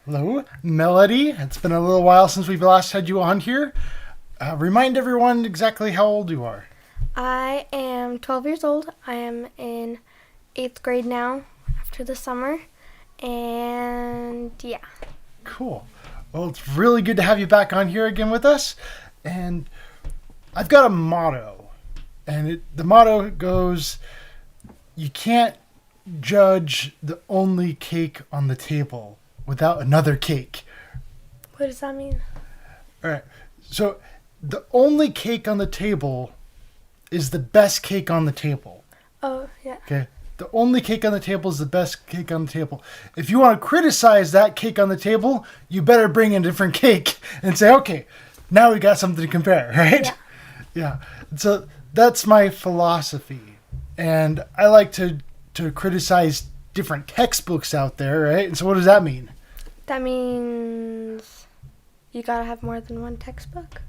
Hello, Melody. It's been a little while since we've last had you on here. Remind everyone exactly how old you are. I am 12 years old. I am in 8th grade now after the summer. And yeah. Cool. Well, it's really good to have you back on here again with us. And I've got a motto. And the motto goes, you can't judge the only cake on the table without another cake. What does that mean? All right. So the only cake on the table is the best cake on the table. Oh, yeah. Okay. The only cake on the table is the best cake on the table. If you want to criticize that cake on the table, you better bring in a different cake and say, okay, now we got something to compare, right? Yeah. So that's my philosophy. And I like to criticize different textbooks out there, right? And so what does that mean? That means you gotta have more than one textbook?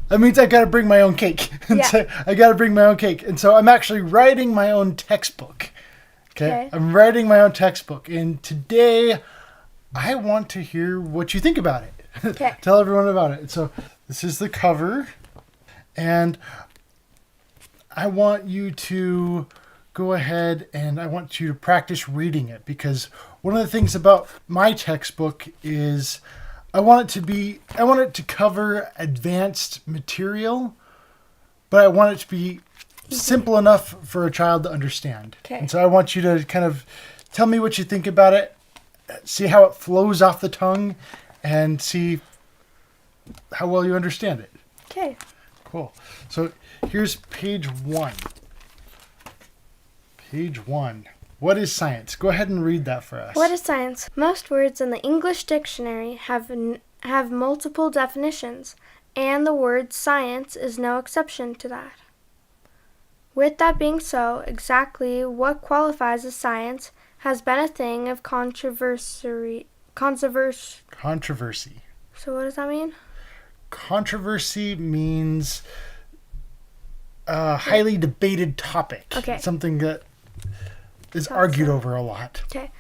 That means I got to bring my own cake. Yeah. So I got to bring my own cake. And so I'm actually writing my own textbook. Okay. I'm writing my own textbook. And today I want to hear what you think about it. Okay. Tell everyone about it. So this is the cover. And I want you to go ahead and I want you to practice reading it, because one of the things about my textbook is I want it to cover advanced material, but I want it to be simple enough for a child to understand. Okay. And so I want you to kind of tell me what you think about it, see how it flows off the tongue, and see how well you understand it. Okay. Cool. So here's page 1. Page 1. What is science? Go ahead and read that for us. What is science? Most words in the English dictionary have multiple definitions, and the word science is no exception to that. With that being so, exactly what qualifies as science has been a thing of controversy. Controversy. So what does that mean? Controversy means a highly debated topic. Okay. Something that is argued over a lot. Okay.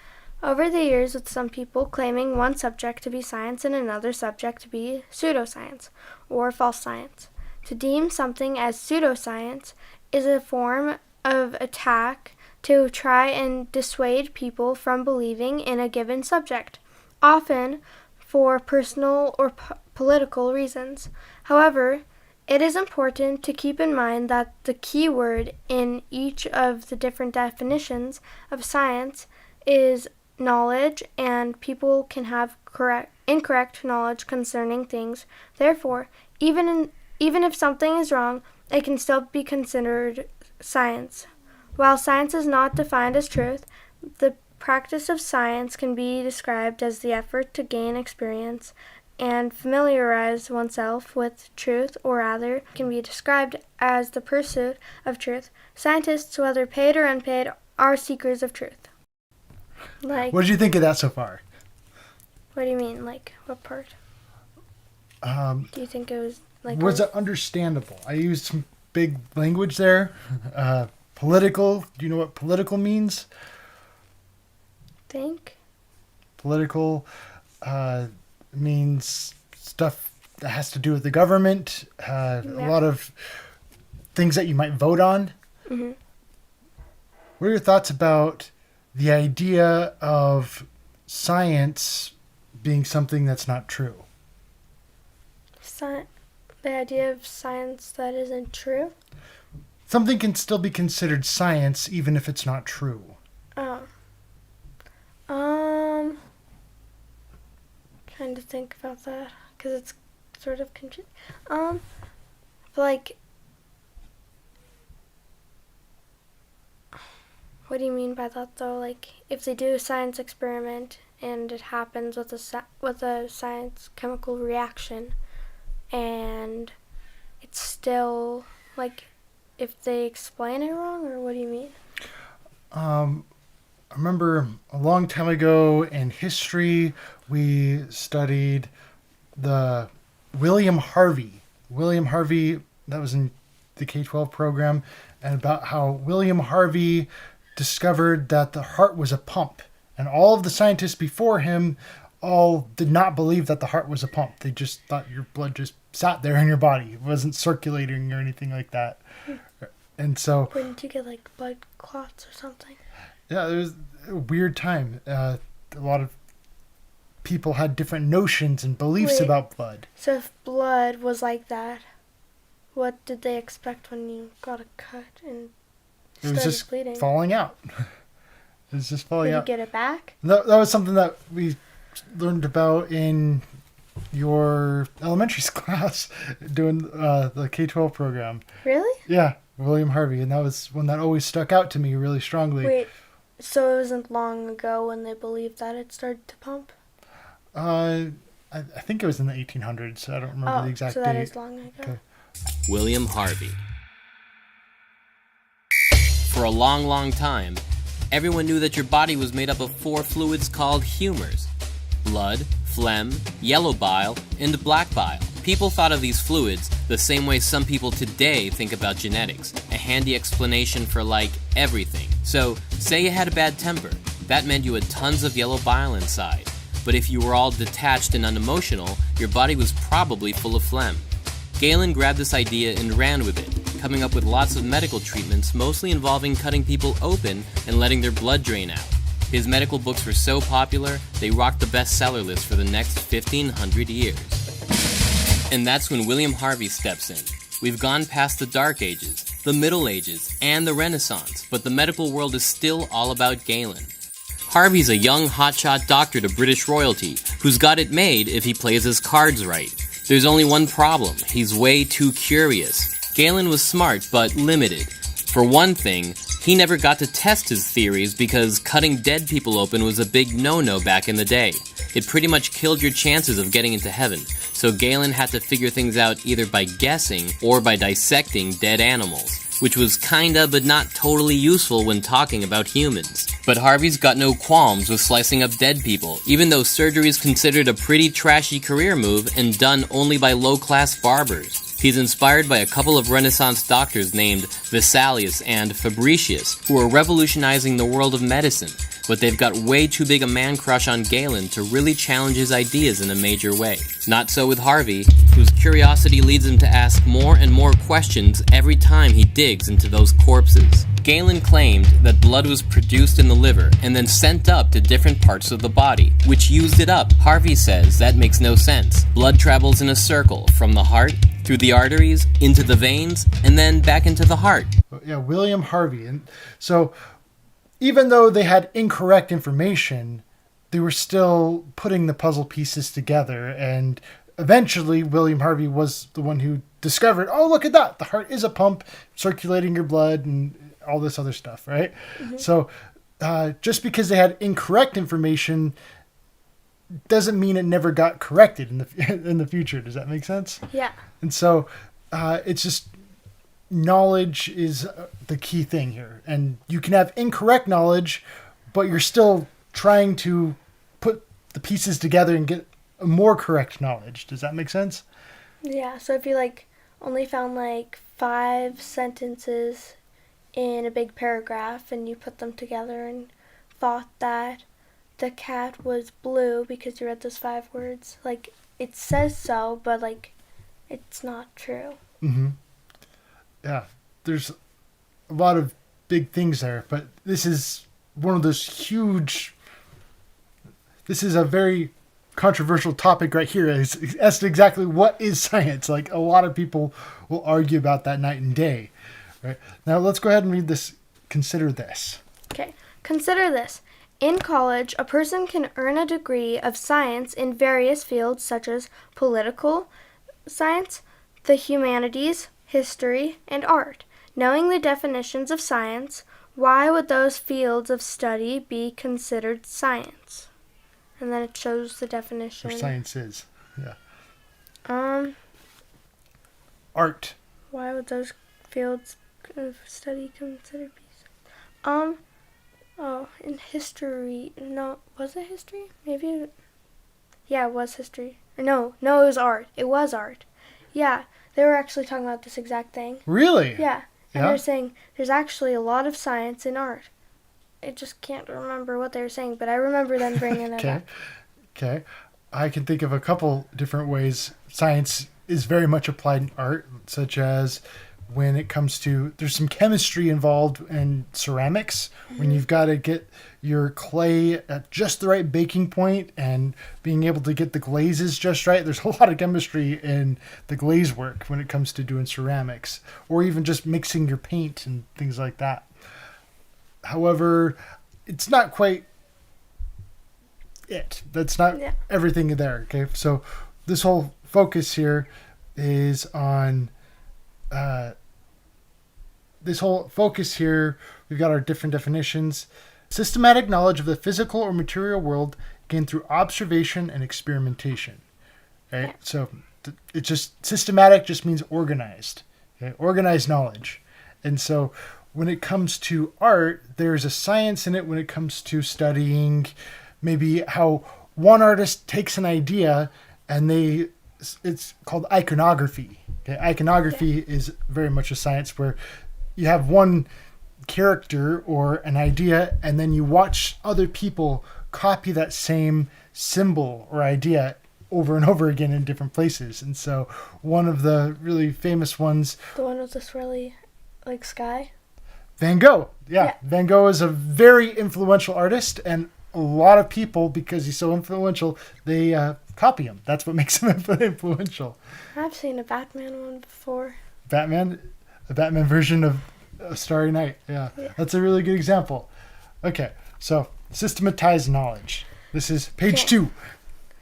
Over the years, with some people claiming one subject to be science and another subject to be pseudoscience or false science. To deem something as pseudoscience is a form of attack to try and dissuade people from believing in a given subject, often for personal or political reasons. However, it is important to keep in mind that the key word in each of the different definitions of science is knowledge, and people can have incorrect knowledge concerning things. Therefore, even if something is wrong, it can still be considered science. While science is not defined as truth, the practice of science can be described as the effort to gain experience and familiarize oneself with truth, or rather, can be described as the pursuit of truth. Scientists, whether paid or unpaid, are seekers of truth. Like, What did you think of that so far? what do you mean? Like, what part? Do you think it was like? Was it understandable? I used some big language there. Political. Do you know what political means? Think? Political means stuff that has to do with the government. A lot of things that you might vote on. Mm-hmm. What are your thoughts about the idea of science being something that's not true? The idea of science that isn't true? Something can still be considered science even if it's not true. Oh. Trying to think about that, because it's sort of like, what do you mean by that though? Like, if they do a science experiment and it happens with a science chemical reaction, and it's still like, if they explain it wrong, or what do you mean? I remember a long time ago in history, we studied the William Harvey. William Harvey, that was in the K-12 program, and about how William Harvey discovered that the heart was a pump. And all of the scientists before him all did not believe that the heart was a pump. They just thought your blood just sat there in your body. It wasn't circulating or anything like that. And so, Wouldn't you get like blood clots or something? yeah, it was a weird time. A lot of people had different notions and beliefs Wait. about blood. So if blood was like that, what did they expect when you got a cut and It was started just bleeding? falling out. It was just falling Did you out. get it back? That was something that we learned about in your elementary class doing the K-12 program. Really? Yeah, William Harvey. And that was one that always stuck out to me really strongly. Wait, so it wasn't long ago when they believed that it started to pump? I think it was in the 1800s. I don't remember the exact so date. that is long ago. Okay. William Harvey. For a long, long time, everyone knew that your body was made up of 4 fluids called humors: blood, phlegm, yellow bile, and black bile. People thought of these fluids the same way some people today think about genetics, a handy explanation for, like, everything. So, say you had a bad temper. That meant you had tons of yellow bile inside. But if you were all detached and unemotional, your body was probably full of phlegm. Galen grabbed this idea and ran with it, coming up with lots of medical treatments, mostly involving cutting people open and letting their blood drain out. His medical books were so popular, they rocked the bestseller list for the next 1,500 years. And that's when William Harvey steps in. We've gone past the Dark Ages, the Middle Ages, and the Renaissance, but the medical world is still all about Galen. Harvey's a young hotshot doctor to British royalty, who's got it made if he plays his cards right. There's only one problem: he's way too curious. Galen was smart, but limited. For one thing, he never got to test his theories because cutting dead people open was a big no-no back in the day. It pretty much killed your chances of getting into heaven, so Galen had to figure things out either by guessing or by dissecting dead animals, which was kinda but not totally useful when talking about humans. But Harvey's got no qualms with slicing up dead people, even though surgery is considered a pretty trashy career move and done only by low-class barbers. He's inspired by a couple of Renaissance doctors named Vesalius and Fabricius, who are revolutionizing the world of medicine, but they've got way too big a man crush on Galen to really challenge his ideas in a major way. Not so with Harvey, whose curiosity leads him to ask more and more questions every time he digs into those corpses. Galen claimed that blood was produced in the liver and then sent up to different parts of the body, which used it up. Harvey says that makes no sense. Blood travels in a circle from the heart, through the arteries, into the veins, and then back into the heart. Yeah, William Harvey. And so even though they had incorrect information, they were still putting the puzzle pieces together. And eventually, William Harvey was the one who discovered, oh, look at that. The heart is a pump circulating your blood and all this other stuff, right? Mm-hmm. So just because they had incorrect information doesn't mean it never got corrected in the future. Does that make sense? Yeah. And so it's just knowledge is the key thing here. And you can have incorrect knowledge, but you're still trying to put the pieces together and get a more correct knowledge. Does that make sense? Yeah, so if you only found 5 sentences in a big paragraph and you put them together and thought that the cat was blue because you read those 5 words, it says so, but it's not true. Mm-hmm. Yeah, there's a lot of big things there, but this is one of those huge. This is a very controversial topic right here as to exactly what is science. A lot of people will argue about that night and day. Right. Now let's go ahead and read this. Consider this. Okay. Consider this. In college, a person can earn a degree of science in various fields such as political science, the humanities, history, and art. Knowing the definitions of science, why would those fields of study be considered science? And then it shows the definition. Or science is. Yeah. Art. Why would those fields of study considered be in history. No, was it history? Maybe. Yeah, it was history. No, it was art. It was art. Yeah, they were actually talking about this exact thing. Really? Yeah. And they're saying there's actually a lot of science in art. I just can't remember what they were saying, but I remember them bringing it okay. up. Okay. I can think of a couple different ways science is very much applied in art, such as when it comes to, there's some chemistry involved in ceramics when you've got to get your clay at just the right baking point and being able to get the glazes just right. There's a lot of chemistry in the glaze work when it comes to doing ceramics, or even just mixing your paint and things like that. However, it's not quite it. That's not everything there. Okay. So this whole focus here is on, we've got our different definitions. Systematic knowledge of the physical or material world gained through observation and experimentation. Right? Yeah. So it's just systematic just means organized. Okay? Organized knowledge. And so when it comes to art, there's a science in it when it comes to studying maybe how one artist takes an idea and it's called iconography. Okay? Iconography is very much a science where you have one character or an idea, and then you watch other people copy that same symbol or idea over and over again in different places. And so one of the really famous ones... The one with the swirly, sky? Van Gogh. Yeah. Van Gogh is a very influential artist, and a lot of people, because he's so influential, they copy him. That's what makes him influential. I've seen a Batman one before. A Batman version of A Starry Night. Yeah, that's a really good example. Okay, so systematized knowledge. This is page 2.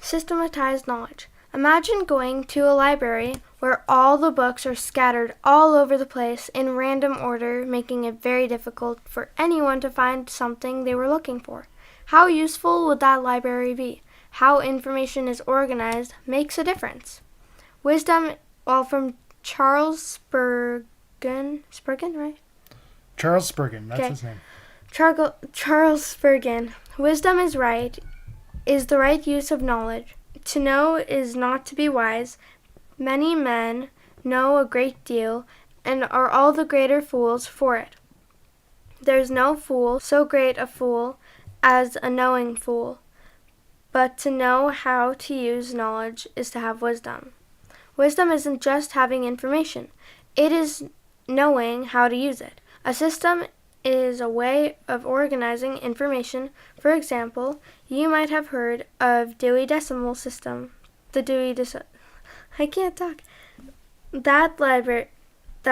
Systematized knowledge. Imagine going to a library where all the books are scattered all over the place in random order, making it very difficult for anyone to find something they were looking for. How useful would that library be? How information is organized makes a difference. Wisdom, from Charles Spurgeon, right? Charles Spurgeon, that's his name. Charles Spurgeon. Wisdom is the right use of knowledge. To know is not to be wise. Many men know a great deal and are all the greater fools for it. There's no fool so great a fool as a knowing fool. But to know how to use knowledge is to have wisdom. Wisdom isn't just having information. It is knowing how to use it. A system is a way of organizing information. For example, you might have heard of Dewey Decimal System. I can't talk. That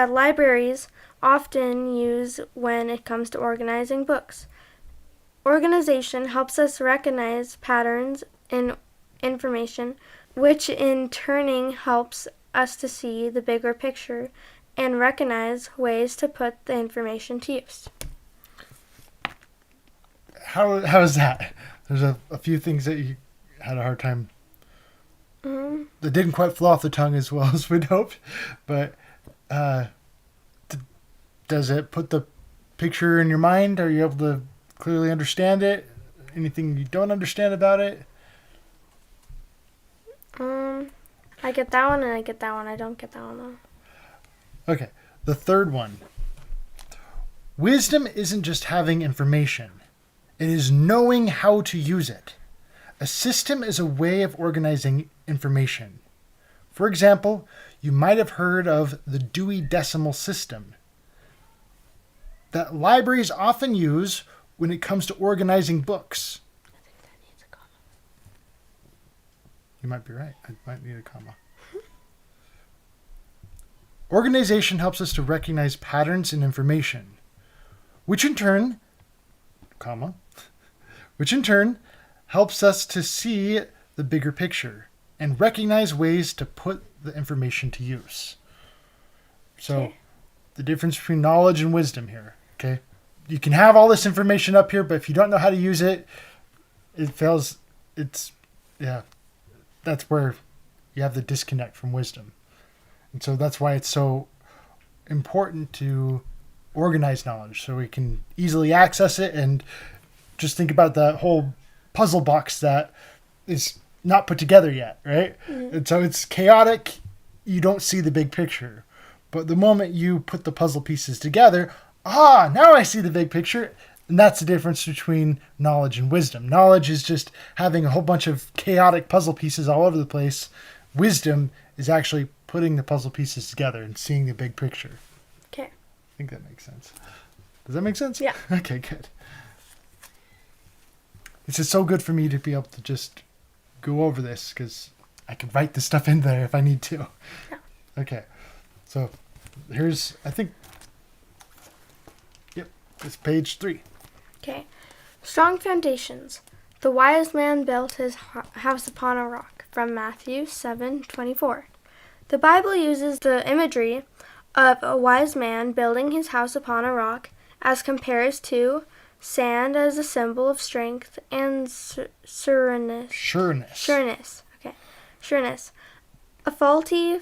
libraries often use when it comes to organizing books. Organization helps us recognize patterns in information, which in turning helps us to see the bigger picture and recognize ways to put the information to use. How is that? There's a few things that you had a hard time. That didn't quite flow off the tongue as well as we'd hoped, but does it put the picture in your mind? Are you able to clearly understand it? Anything you don't understand about it? I get that one and I get that one. I don't get that one though. Okay, the third one. Wisdom isn't just having information. It is knowing how to use it. A system is a way of organizing information. For example, you might have heard of the Dewey Decimal System that libraries often use when it comes to organizing books. I think that needs a comma. You might be right. I might need a comma. Organization helps us to recognize patterns in information, which in turn helps us to see the bigger picture and recognize ways to put the information to use. So the difference between knowledge and wisdom here, okay? You can have all this information up here, but if you don't know how to use it, it fails. That's where you have the disconnect from wisdom. And so that's why it's so important to organize knowledge so we can easily access it and just think about that whole puzzle box that is not put together yet, right? Mm-hmm. And so it's chaotic. You don't see the big picture. But the moment you put the puzzle pieces together, now I see the big picture. And that's the difference between knowledge and wisdom. Knowledge is just having a whole bunch of chaotic puzzle pieces all over the place. Wisdom is actually putting the puzzle pieces together and seeing the big picture. Okay. I think that makes sense. Does that make sense? Yeah. Okay, good. This is so good for me to be able to just go over this because I can write this stuff in there if I need to. Yeah. Okay. So here's, I think, it's page 3. Okay. Strong foundations. The wise man built his house upon a rock, from Matthew 7:24. The Bible uses the imagery of a wise man building his house upon a rock as compares to sand as a symbol of strength and sureness. Sureness. A faulty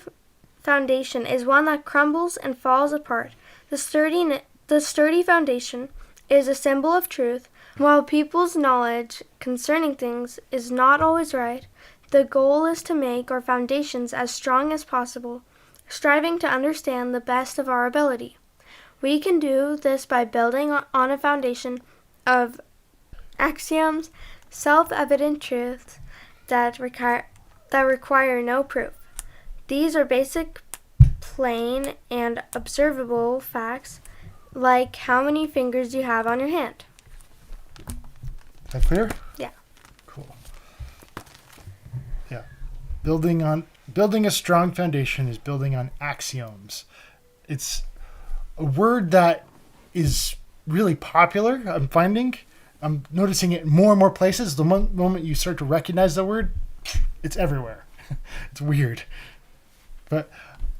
foundation is one that crumbles and falls apart. The sturdy foundation is a symbol of truth. While people's knowledge concerning things is not always right, the goal is to make our foundations as strong as possible, striving to understand the best of our ability. We can do this by building on a foundation of axioms, self-evident truths that require no proof. These are basic, plain, and observable facts, like how many fingers you have on your hand. Is that clear? Yeah. Cool. Yeah. Building a strong foundation is building on axioms. It's a word that is really popular, I'm finding. I'm noticing it in more and more places. The moment you start to recognize the word, it's everywhere. It's weird. But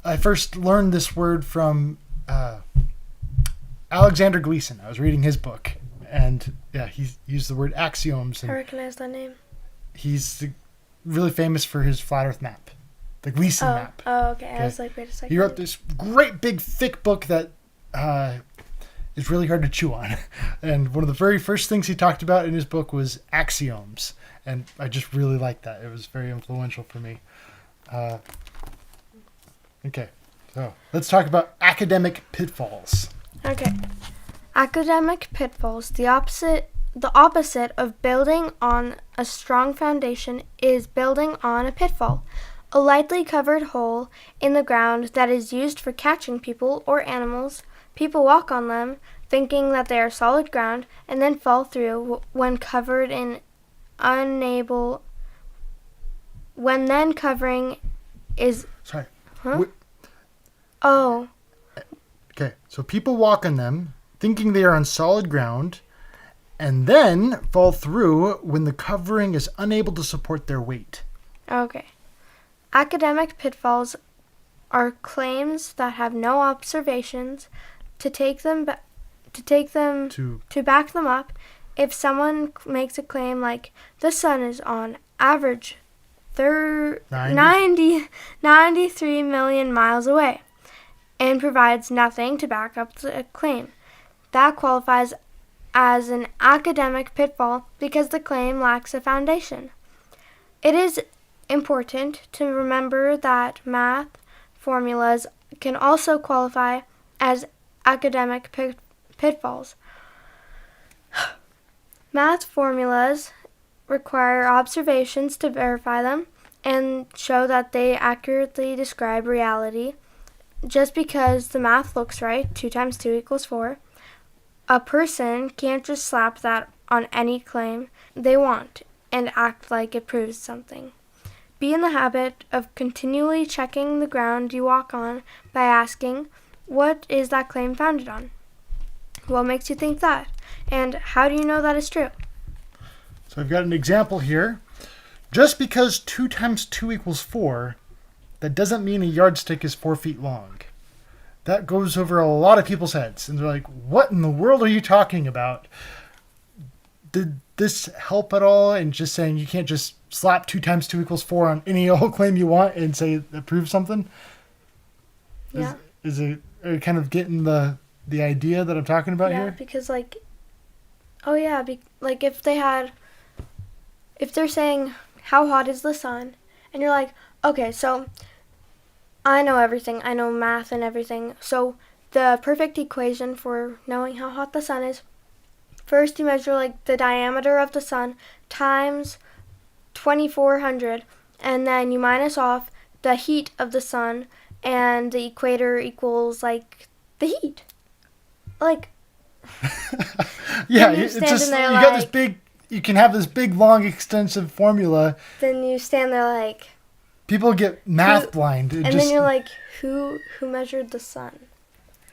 I first learned this word from Alexander Gleason. I was reading his book, and he used the word axioms. I And recognize that name. he's really famous for his flat Earth map, the Gleason map. Oh, okay. I was like, wait a second. He wrote this great big thick book that is really hard to chew on. And one of the very first things he talked about in his book was axioms. And I just really liked that. It was very influential for me. Okay, so let's talk about academic pitfalls. Okay. Academic pitfalls. The opposite of building on a strong foundation is building on a pitfall, a lightly covered hole in the ground that is used for catching people or animals. People walk on them, thinking that they are solid ground, and then fall through when covered in when then covering is... Sorry. Huh? Oh. Okay, so people walk on them, thinking they are on solid ground, and then fall through when the covering is unable to support their weight. Okay. Academic pitfalls are claims that have no observations to back them up. If someone makes a claim like the sun is on average 93 million miles away and provides nothing to back up the claim, that qualifies as an academic pitfall because the claim lacks a foundation. It is important to remember that math formulas can also qualify as academic pitfalls. Math formulas require observations to verify them and show that they accurately describe reality. Just because the math looks right, 2 times 2 equals 4, a person can't just slap that on any claim they want and act like it proves something. Be in the habit of continually checking the ground you walk on by asking, what is that claim founded on? What makes you think that? And how do you know that is true? So I've got an example here. Just because 2 times 2 equals 4, that doesn't mean a yardstick is 4 feet long. That goes over a lot of people's heads. And they're like, what in the world are you talking about? Did this help at all? And just saying you can't just slap 2 times 2 equals 4 on any old claim you want and say that proves something? Yeah. Are you kind of getting the idea that I'm talking about here? Yeah, because like if they're saying, how hot is the sun? And you're like, okay, so I know everything. I know math and everything. So the perfect equation for knowing how hot the sun is first you measure like the diameter of the sun times 2400, and then you minus off the heat of the sun, and the equator equals like the heat. Like, Yeah, you're it's standing just, there you got this like- big, you can have this big, long, extensive formula. then you stand there like, People get math blind. and then you're like, who measured the sun?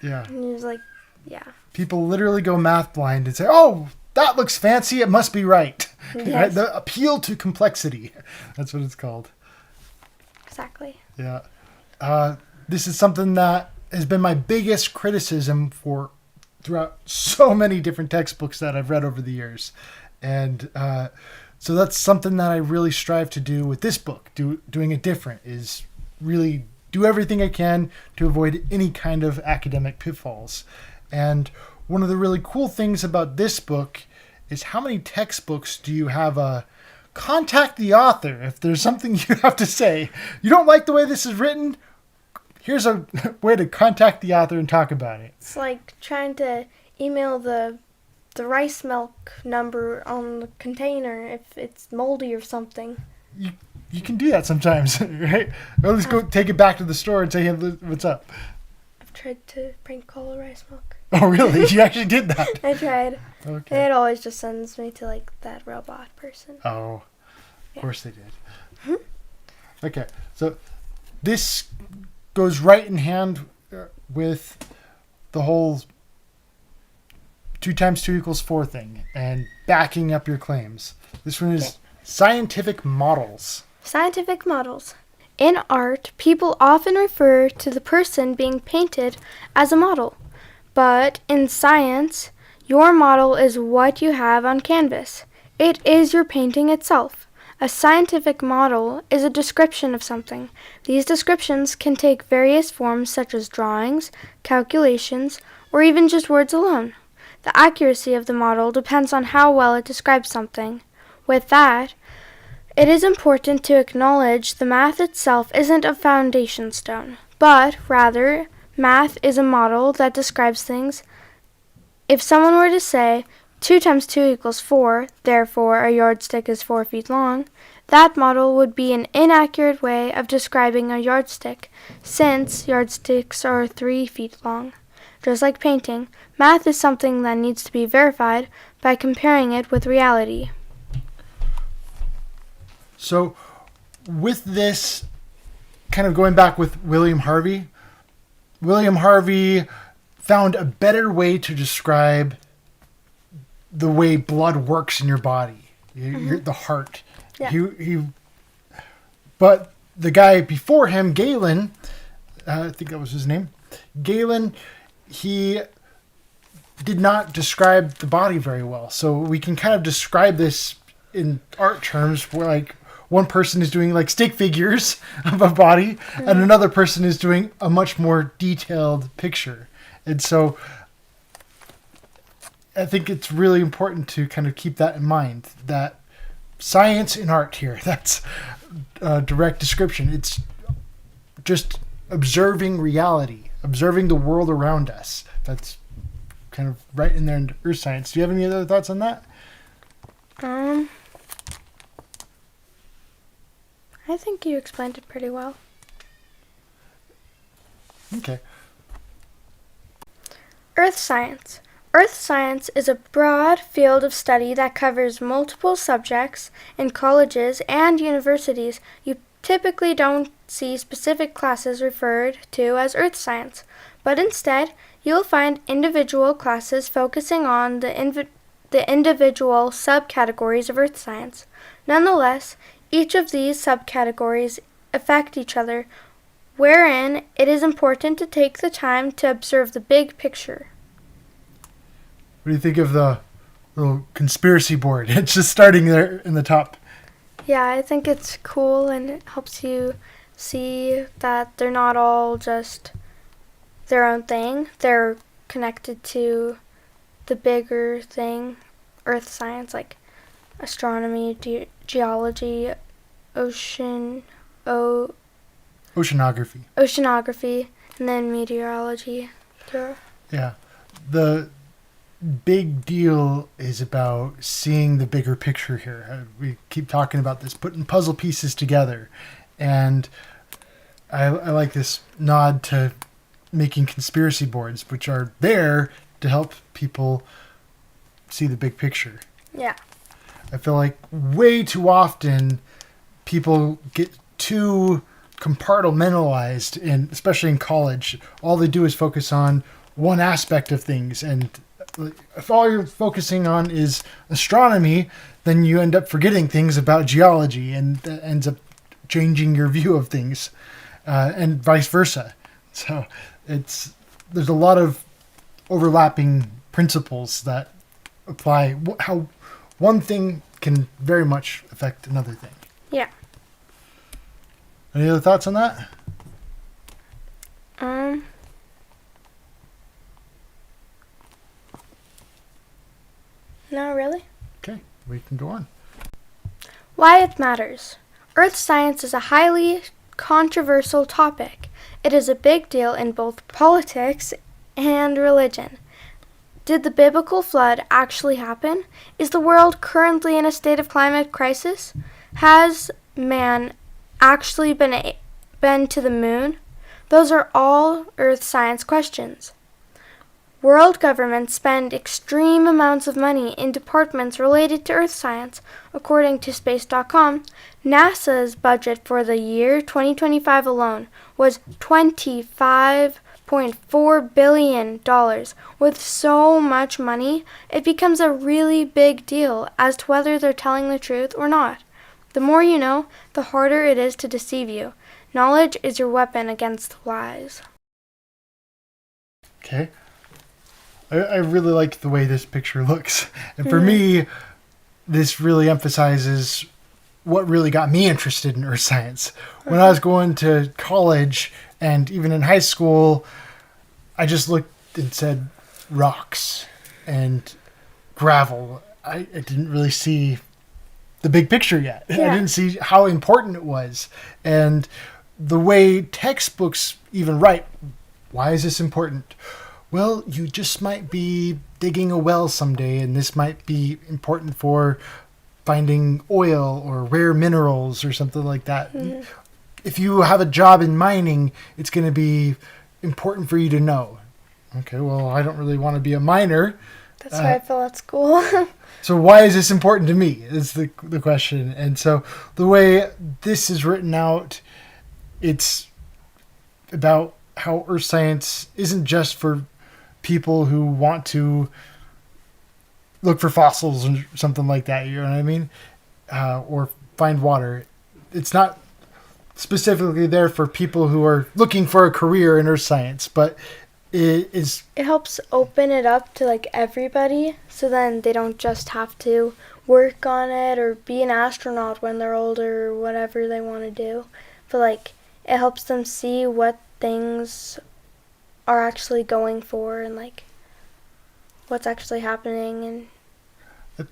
yeah. And you're just like, yeah. People literally go math blind and say, "Oh, that looks fancy. It must be right." Yes. Right? The appeal to complexity. That's what it's called. Exactly. Yeah. This is something that has been my biggest criticism throughout so many different textbooks that I've read over the years. And so that's something that I really strive to do with this book. Doing it different is really do everything I can to avoid any kind of academic pitfalls. And one of the really cool things about this book is how many textbooks do you have contact the author if there's something you have to say. You don't like the way this is written? Here's a way to contact the author and talk about it. It's like trying to email the rice milk number on the container if it's moldy or something. You can do that sometimes, right? Or let's go take it back to the store and say, "Hey, what's up?" I've tried to prank call a rice milk. Oh, really? You actually did that? I tried. Okay. It always just sends me to like that robot person. Oh, Yeah. of course they did. Okay, so this goes right in hand with the whole 2 times 2 equals 4 thing and backing up your claims. This one is scientific models. Scientific models. In art, people often refer to the person being painted as a model. But in science, your model is what you have on canvas. It is your painting itself. A scientific model is a description of something. These descriptions can take various forms such as drawings, calculations, or even just words alone. The accuracy of the model depends on how well it describes something. With that, it is important to acknowledge the math itself isn't a foundation stone, but rather, math is a model that describes things. If someone were to say, 2 times 2 equals 4, therefore a yardstick is 4 feet long, that model would be an inaccurate way of describing a yardstick, since yardsticks are 3 feet long. Just like painting, math is something that needs to be verified by comparing it with reality. So with this, kind of going back with William Harvey found a better way to describe the way blood works in your body, the heart. Yeah. But the guy before him, Galen, I think that was his name, Galen, he did not describe the body very well. So we can kind of describe this in art terms where like one person is doing like stick figures of a body and another person is doing a much more detailed picture. And so I think it's really important to kind of keep that in mind, that science in art here, that's a direct description. It's just observing reality, observing the world around us. That's kind of right in there in earth science. Do you have any other thoughts on that? I think you explained it pretty well. Okay. Earth science. Earth science is a broad field of study that covers multiple subjects. In colleges and universities, you typically don't see specific classes referred to as earth science, but instead, you'll find individual classes focusing on the individual subcategories of earth science. Nonetheless, each of these subcategories affect each other, wherein it is important to take the time to observe the big picture. What do you think of the little conspiracy board? It's just starting there in the top. Yeah, I think it's cool and it helps you see that they're not all just their own thing. They're connected to the bigger thing, earth science, like astronomy, geology, Oceanography. and then meteorology. Yeah. The big deal is about seeing the bigger picture here. We keep talking about this, putting puzzle pieces together. And I like this nod to making conspiracy boards, which are there to help people see the big picture. Yeah. I feel like way too often people get too compartmentalized, and especially in college, all they do is focus on one aspect of things. And if all you're focusing on is astronomy, then you end up forgetting things about geology, and that ends up changing your view of things, and vice versa. So there's a lot of overlapping principles that apply, how one thing can very much affect another thing. Yeah. Any other thoughts on that? No, really? Okay, we can go on. Why it matters. Earth science is a highly controversial topic. It is a big deal in both politics and religion. Did the biblical flood actually happen? Is the world currently in a state of climate crisis? Has man actually been to the moon? Those are all earth science questions. World governments spend extreme amounts of money in departments related to earth science. According to space.com, NASA's budget for the year 2025 alone was $25.4 billion. With so much money, it becomes a really big deal as to whether they're telling the truth or not. The more you know, the harder it is to deceive you. Knowledge is your weapon against lies. Okay. I really like the way this picture looks. And for me, this really emphasizes what really got me interested in earth science. When I was going to college and even in high school, I just looked and said rocks and gravel. I didn't really see the big picture yet. Yeah. I didn't see how important it was. And the way textbooks even write, why is this important? Well, you just might be digging a well someday, and this might be important for finding oil or rare minerals or something like that. Mm-hmm. If you have a job in mining, it's going to be important for you to know. Okay, well, I don't really want to be a miner. That's why I fell at school. So why is this important to me is the question. And so the way this is written out, it's about how earth science isn't just for people who want to look for fossils or something like that, you know what I mean? Or find water. It's not specifically there for people who are looking for a career in earth science, but it helps open it up to like everybody, so then they don't just have to work on it or be an astronaut when they're older or whatever they want to do. But like it helps them see what things are actually going for and like what's actually happening. And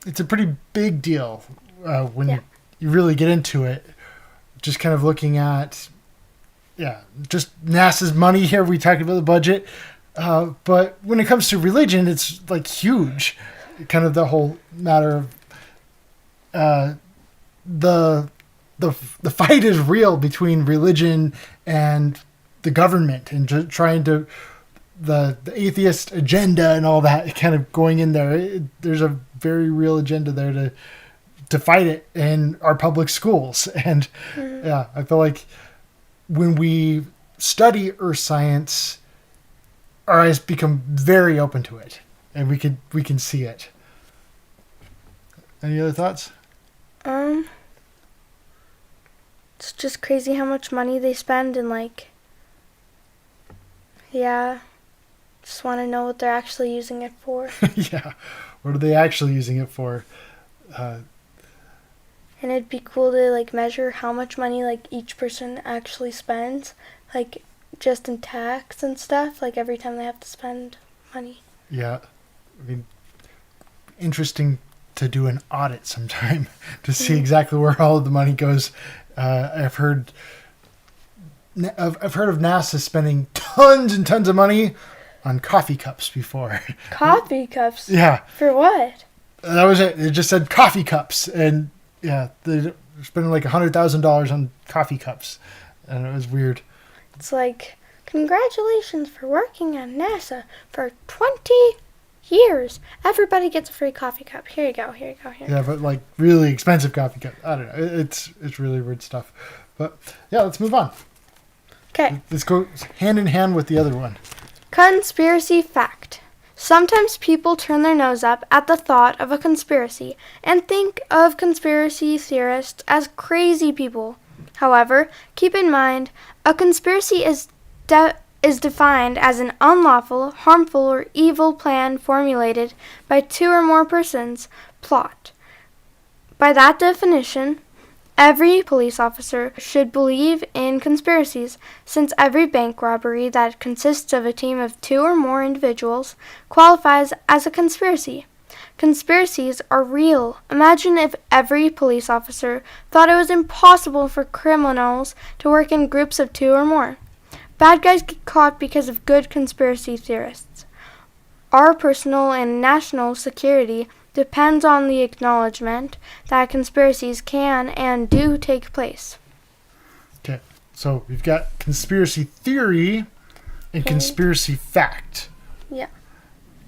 it's a pretty big deal when you really get into it. Just kind of looking at just NASA's money here. We talked about the budget, but when it comes to religion, it's like huge. Kind of the whole matter of the fight is real between religion and the government, and trying to the atheist agenda and all that kind of going in there. There's a very real agenda there to fight it in our public schools. And I feel like when we study earth science, our eyes become very open to it, and we can see it. Any other thoughts? It's just crazy how much money they spend, and like just want to know what they're actually using it for. Yeah, what are they actually using it for? And it'd be cool to like measure how much money like each person actually spends, like just in tax and stuff, like every time they have to spend money. Yeah, I mean, interesting to do an audit sometime to see exactly where all of the money goes. I've heard of NASA spending tons and tons of money on coffee cups before. Coffee cups? Yeah. For what? That was it. It just said coffee cups. And yeah, they're spending like $100,000 on coffee cups. And it was weird. It's like, congratulations for working at NASA for 20 years. Everybody gets a free coffee cup. Here you go, here you go, here you go. Yeah, but like really expensive coffee cup. I don't know. It's really weird stuff. But yeah, let's move on. Okay. Let's go hand in hand with the other one. Conspiracy fact. Sometimes people turn their nose up at the thought of a conspiracy and think of conspiracy theorists as crazy people. However, keep in mind, a conspiracy is defined as an unlawful, harmful, or evil plan formulated by two or more persons. Plot. By that definition, every police officer should believe in conspiracies, since every bank robbery that consists of a team of two or more individuals qualifies as a conspiracy. Conspiracies are real. Imagine if every police officer thought it was impossible for criminals to work in groups of two or more. Bad guys get caught because of good conspiracy theorists. Our personal and national security depends on the acknowledgement that conspiracies can and do take place. Okay, so we've got conspiracy theory and conspiracy fact. Yeah.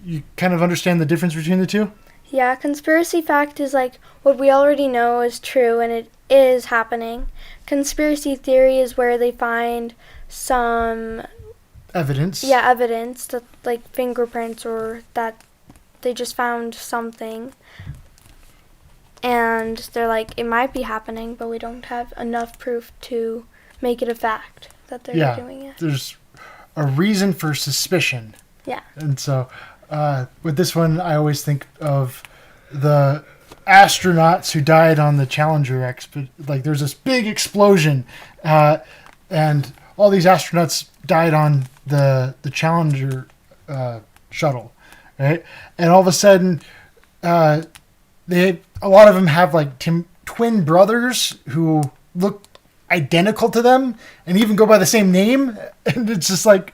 You kind of understand the difference between the two? Yeah, conspiracy fact is like what we already know is true and it is happening. Conspiracy theory is where they find some Evidence. Yeah, evidence that like fingerprints or that they just found something and they're like, it might be happening, but we don't have enough proof to make it a fact that they're doing it. There's a reason for suspicion. Yeah. And so with this one, I always think of the astronauts who died on the Challenger like there's this big explosion and all these astronauts died on the Challenger shuttle, right? And all of a sudden, a lot of them have like twin brothers who look identical to them and even go by the same name. And it's just like,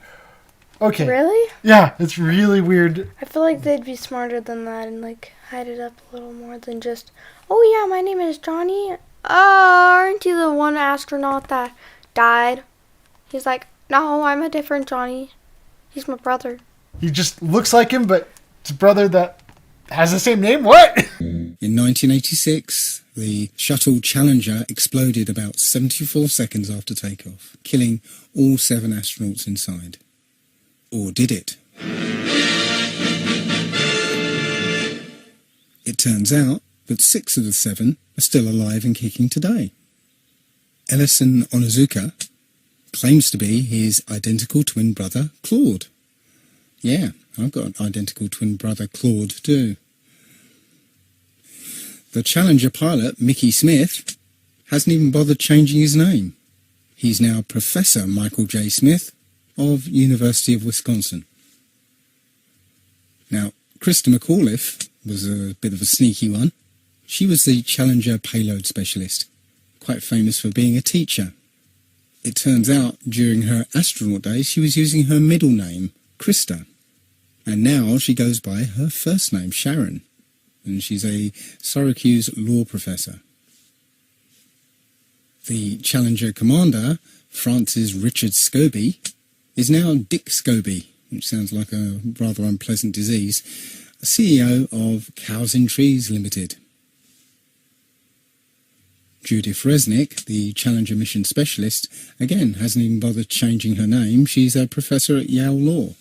okay. Really? Yeah, it's really weird. I feel like they'd be smarter than that and like hide it up a little more than just, oh yeah, my name is Johnny. Aren't you the one astronaut that died? He's like, no, I'm a different Johnny. He's my brother. He just looks like him, but it's a brother that has the same name? What? In 1986, the shuttle Challenger exploded about 74 seconds after takeoff, killing all 7 astronauts inside. Or did it? It turns out that 6 of the 7 are still alive and kicking today. Ellison Onizuka claims to be his identical twin brother, Claude. Yeah, I've got an identical twin brother, Claude, too. The Challenger pilot, Mickey Smith, hasn't even bothered changing his name. He's now Professor Michael J. Smith of University of Wisconsin. Now, Krista McAuliffe was a bit of a sneaky one. She was the Challenger payload specialist, quite famous for being a teacher. It turns out during her astronaut days she was using her middle name, Krista, and now she goes by her first name, Sharon, and she's a Syracuse law professor. The Challenger commander, Francis Richard Scobie, is now Dick Scobie, which sounds like a rather unpleasant disease, CEO of Cows in Trees Limited. Judith Resnick, the Challenger mission specialist, again hasn't even bothered changing her name. She's a professor at Yale Law.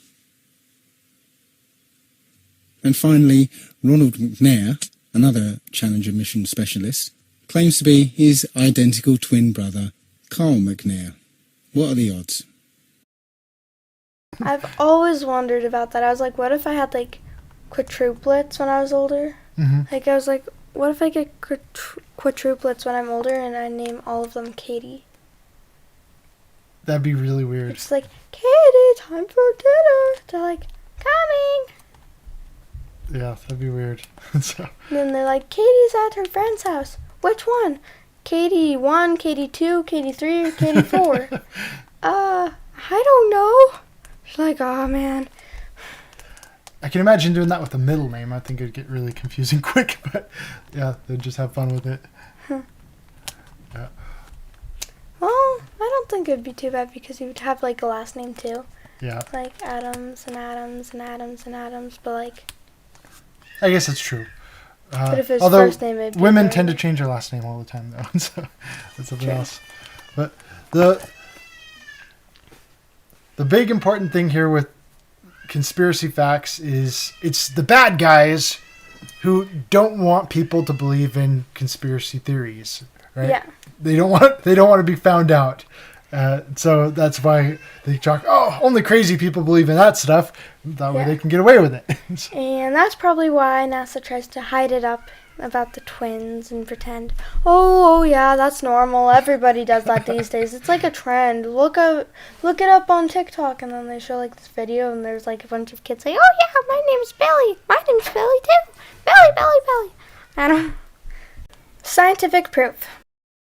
And finally, Ronald McNair, another Challenger mission specialist, claims to be his identical twin brother, Carl McNair. What are the odds? I've always wondered about that. I was like, what if I had like quadruplets when I was older? Mm-hmm. Like I was like, what if I get quadruplets when I'm older and I name all of them Katie? That'd be really weird. It's like, Katie, time for dinner. They're like, coming. Yeah, that'd be weird. So, And then they're like, Katie's at her friend's house. Which one? Katie 1, Katie 2, Katie 3, or Katie 4? I don't know. She's like, oh man. I can imagine doing that with a middle name. I think it'd get really confusing quick, but yeah, they'd just have fun with it. Yeah. Well, I don't think it would be too bad because you would have like a last name too. Yeah. Like Adams and Adams and Adams and Adams, but like. I guess it's true. But if his Although first name would be women very- tend to change their last name all the time, though, so that's something True. else. But the big important thing here with conspiracy facts is it's the bad guys who don't want people to believe in conspiracy theories, right? Yeah. They don't want to be found out. So that's why they talk. Oh, only crazy people believe in that stuff. That way Yeah. they can get away with it. And that's probably why NASA tries to hide it up about the twins and pretend, oh yeah, that's normal. Everybody does that these days. It's like a trend. Look it up on TikTok, and then they show like this video, and there's like a bunch of kids saying, oh yeah, my name's Billy. My name's Billy too. Billy. I don't. Scientific proof.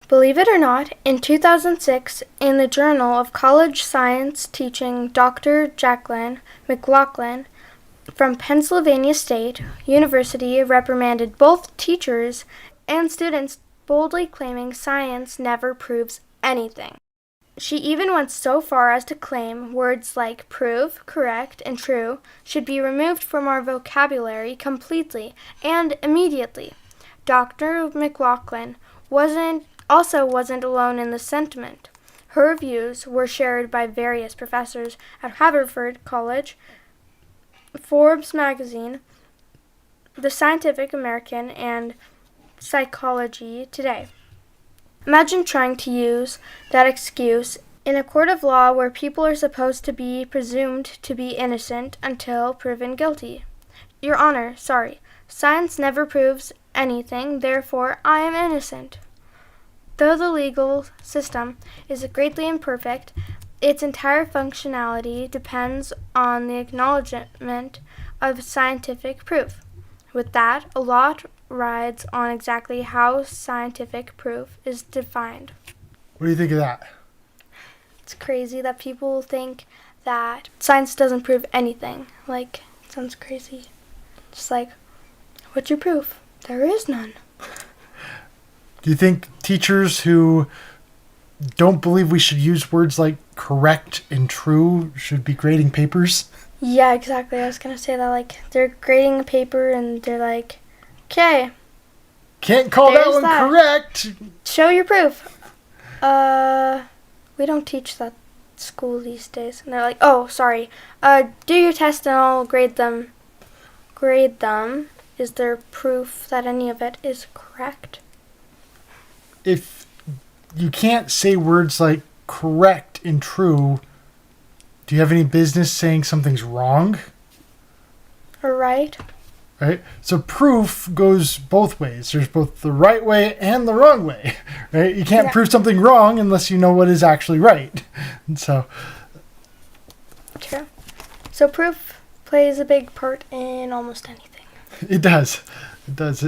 Believe it or not, in 2006, in the Journal of College Science Teaching, Dr. Jacqueline McLaughlin from Pennsylvania State University reprimanded both teachers and students boldly claiming science never proves anything. She even went so far as to claim words like prove, correct, and true should be removed from our vocabulary completely and immediately. Dr. McLaughlin wasn't alone in this sentiment. Her views were shared by various professors at Haverford College, Forbes magazine, The Scientific American, and Psychology Today. Imagine trying to use that excuse in a court of law where people are supposed to be presumed to be innocent until proven guilty. Your Honor, sorry, science never proves anything, therefore I am innocent. Though the legal system is greatly imperfect, its entire functionality depends on the acknowledgement of scientific proof. With that, a lot rides on exactly how scientific proof is defined. What do you think of that? It's crazy that people think that science doesn't prove anything. Like, it sounds crazy. Just like, what's your proof? There is none. Do you think teachers who don't believe we should use words like correct and true should be grading papers? Yeah, exactly. I was going to say that, like, they're grading a paper and they're like, okay, Can't call that There's one that. correct. show your proof. We don't teach that at school these days. And they're like, oh, sorry. Do your test and I'll grade them. Grade them. Is there proof that any of it is correct? If you can't say words like correct and true, do you have any business saying something's wrong? Or right? Right? So proof goes both ways. There's both the right way and the wrong way. Right? You can't Yeah. prove something wrong unless you know what is actually right. And so True. So proof plays a big part in almost anything. it does. It does.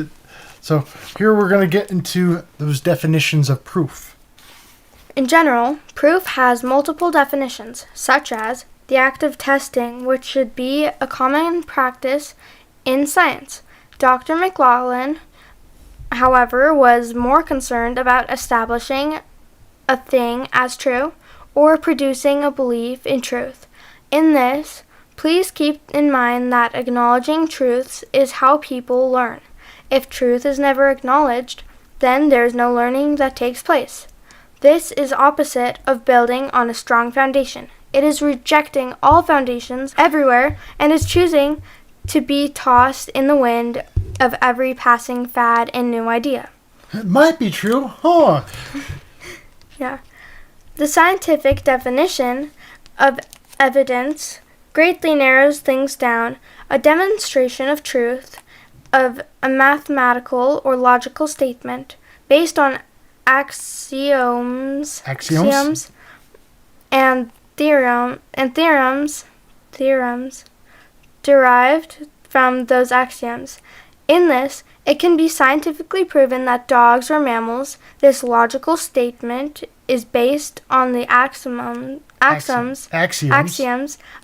So here we're going to get into those definitions of proof. In general, proof has multiple definitions, such as the act of testing, which should be a common practice in science. Dr. McLaughlin, however, was more concerned about establishing a thing as true or producing a belief in truth. In this, please keep in mind that acknowledging truths is how people learn. If truth is never acknowledged, then there is no learning that takes place. This is opposite of building on a strong foundation. It is rejecting all foundations everywhere and is choosing to be tossed in the wind of every passing fad and new idea. It might be true. Huh. Yeah. The scientific definition of evidence greatly narrows things down. A demonstration of truth of a mathematical or logical statement based on axioms and theorems derived from those axioms. In this, it can be scientifically proven that dogs are mammals. This logical statement is based on the axioms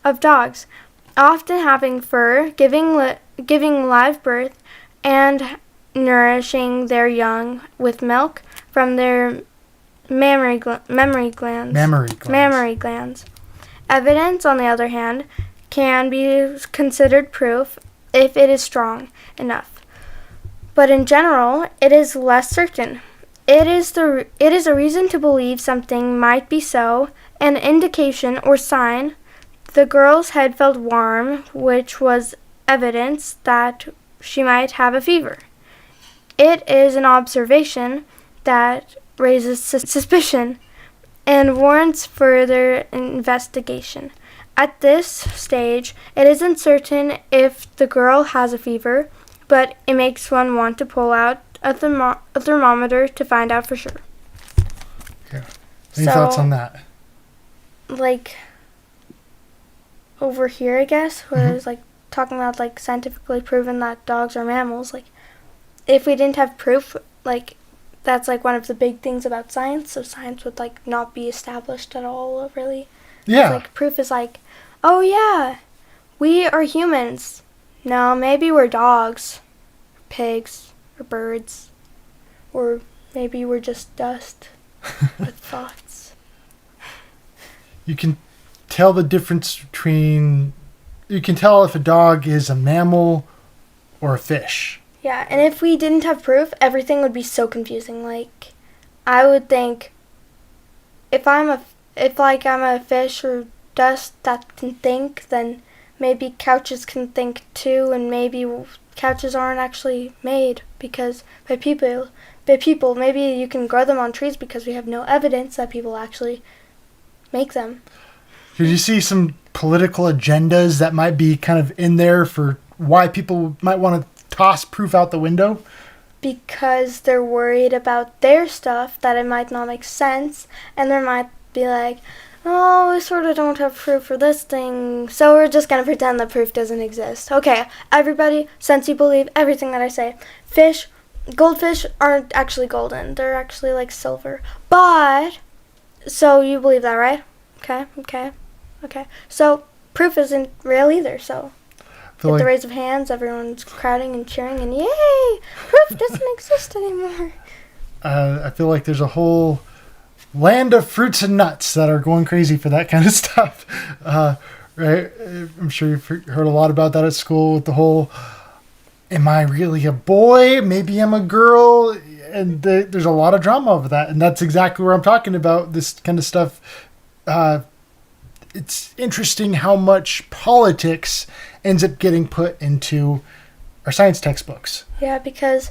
of dogs. often having fur, giving live birth, and nourishing their young with milk from their mammary glands. Mammary glands. Evidence, on the other hand, can be considered proof if it is strong enough. But in general, it is less certain. It is a reason to believe something might be so, an indication or sign. The girl's head felt warm, which was evidence that she might have a fever. It is an observation that raises suspicion and warrants further investigation. At this stage, it isn't certain if the girl has a fever, but it makes one want to pull out a thermometer to find out for sure. Yeah. Any thoughts on that? Like, over here, I guess, where I was like talking about like scientifically proven that dogs are mammals. Like, if we didn't have proof, like, that's like one of the big things about science. So science would like not be established at all, really. Yeah. It's like proof is like, oh yeah, we are humans. No, maybe we're dogs, pigs, or birds, or maybe we're just dust with thoughts. You can tell the difference between. You can tell if a dog is a mammal or a fish. Yeah, and if we didn't have proof, everything would be so confusing. Like, I would think, if I'm a fish or dust that can think, then maybe couches can think too, and maybe couches aren't actually made because by people. Maybe you can grow them on trees because we have no evidence that people actually make them. Did you see some political agendas that might be kind of in there for why people might want to toss proof out the window? Because they're worried about their stuff, that it might not make sense, and they might be like, oh, we sort of don't have proof for this thing, so we're just going to pretend that proof doesn't exist. Okay, everybody, since you believe everything that I say, goldfish aren't actually golden. They're actually like silver. But, so you believe that, right? Okay. So, proof isn't real either, so. With the raise of hands, everyone's crowding and cheering, and yay! Proof doesn't exist anymore. I feel like there's a whole land of fruits and nuts that are going crazy for that kind of stuff. Right? I'm sure you've heard a lot about that at school with the whole, am I really a boy? Maybe I'm a girl. And there's a lot of drama over that. And that's exactly where I'm talking about this kind of stuff. It's interesting how much politics ends up getting put into our science textbooks. Yeah, because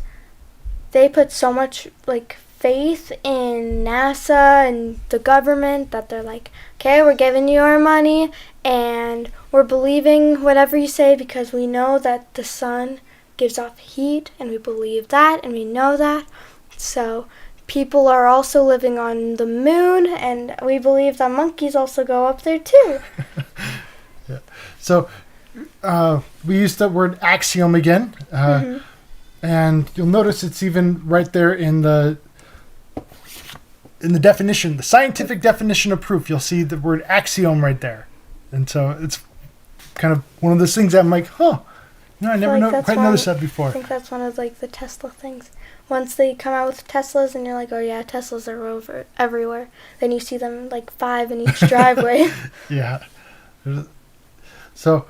they put so much like faith in NASA and the government that they're like, okay, we're giving you our money and we're believing whatever you say because we know that the sun gives off heat and we believe that and we know that. So people are also living on the moon, and we believe that monkeys also go up there too. Yeah. So we used the word axiom again, and you'll notice it's even right there in the definition, the scientific definition of proof. You'll see the word axiom right there, and so it's kind of one of those things that I'm like, I never quite noticed that before. I think that's one of like the Tesla things. Once they come out with Teslas and you're like, oh yeah, Teslas are everywhere. Then you see them like 5 in each driveway. Yeah. So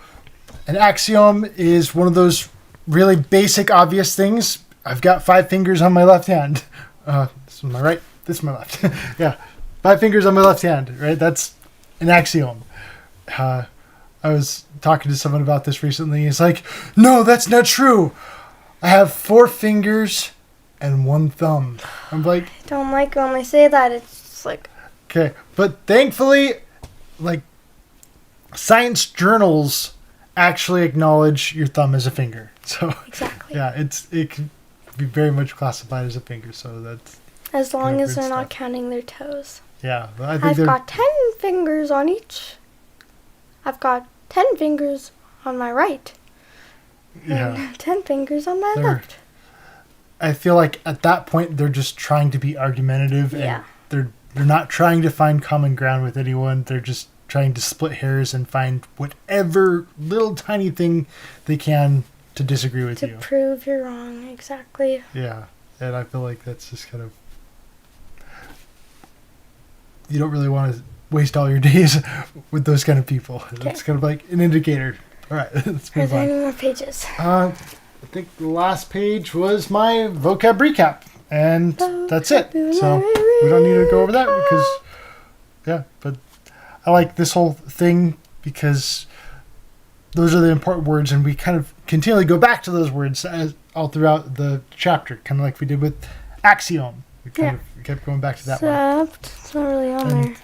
an axiom is one of those really basic, obvious things. I've got 5 fingers on my left hand. This is my right, this is my left. Yeah. 5 fingers on my left hand, right? That's an axiom. I was talking to someone about this recently. He's like, no, that's not true. I have 4 fingers and 1 thumb. I'm like, I don't like when they say that. It's just like, okay, but thankfully, like, science journals actually acknowledge your thumb as a finger. So exactly. Yeah, it can be very much classified as a finger. So that's as long as they're not counting their toes. Yeah, I think I've got 10 fingers on each. I've got 10 fingers on my right. Yeah. And 10 fingers on my left. I feel like at that point they're just trying to be argumentative, Yeah. and they're not trying to find common ground with anyone. They're just trying to split hairs and find whatever little tiny thing they can to disagree with To you. prove you're wrong, exactly. Yeah, and I feel like that's just kind of... You don't really want to waste all your days with those kind of people. Okay. It's kind of like an indicator. All right, let's Are move there on. any more pages? I think the last page was my vocab recap, and that's it. So we don't need to go over that because, yeah, but I like this whole thing because those are the important words, and we kind of continually go back to those words all throughout the chapter, kind of like we did with axiom. We kept going back to that one. Except it's not really on And- there.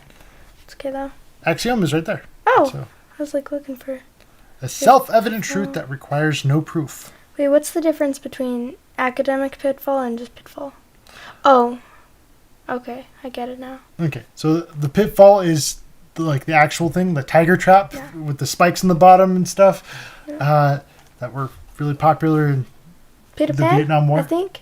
It's okay though. Axiom is right there. Oh, So, I was like looking for. a self-evident truth that requires no proof. Wait, what's the difference between academic pitfall and just pitfall? Oh, okay, I get it now. Okay, so the pitfall is like the actual thing, the tiger trap with the spikes in the bottom and stuff that were really popular in Peter the Pan, Vietnam War. I think.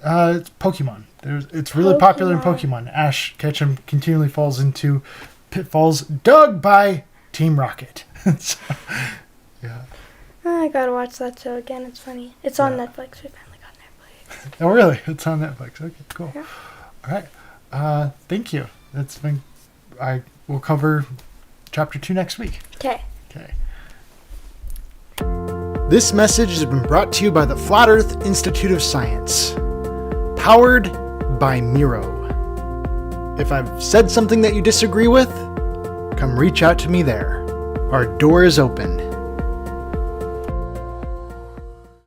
It's Pokemon. It's really popular in Pokemon. Ash Ketchum continually falls into pitfalls dug by Team Rocket. So, yeah. Oh, I gotta watch that show again. It's funny. It's on Yeah. Netflix. We finally got Netflix. Oh, really? It's on Netflix. Okay, cool. Yeah. All right. Thank you. That's been. I will cover chapter 2 next week. Okay. Okay. This message has been brought to you by the Flat Earth Institute of Science. Powered by Miro. If I've said something that you disagree with, come reach out to me there. Our door is open.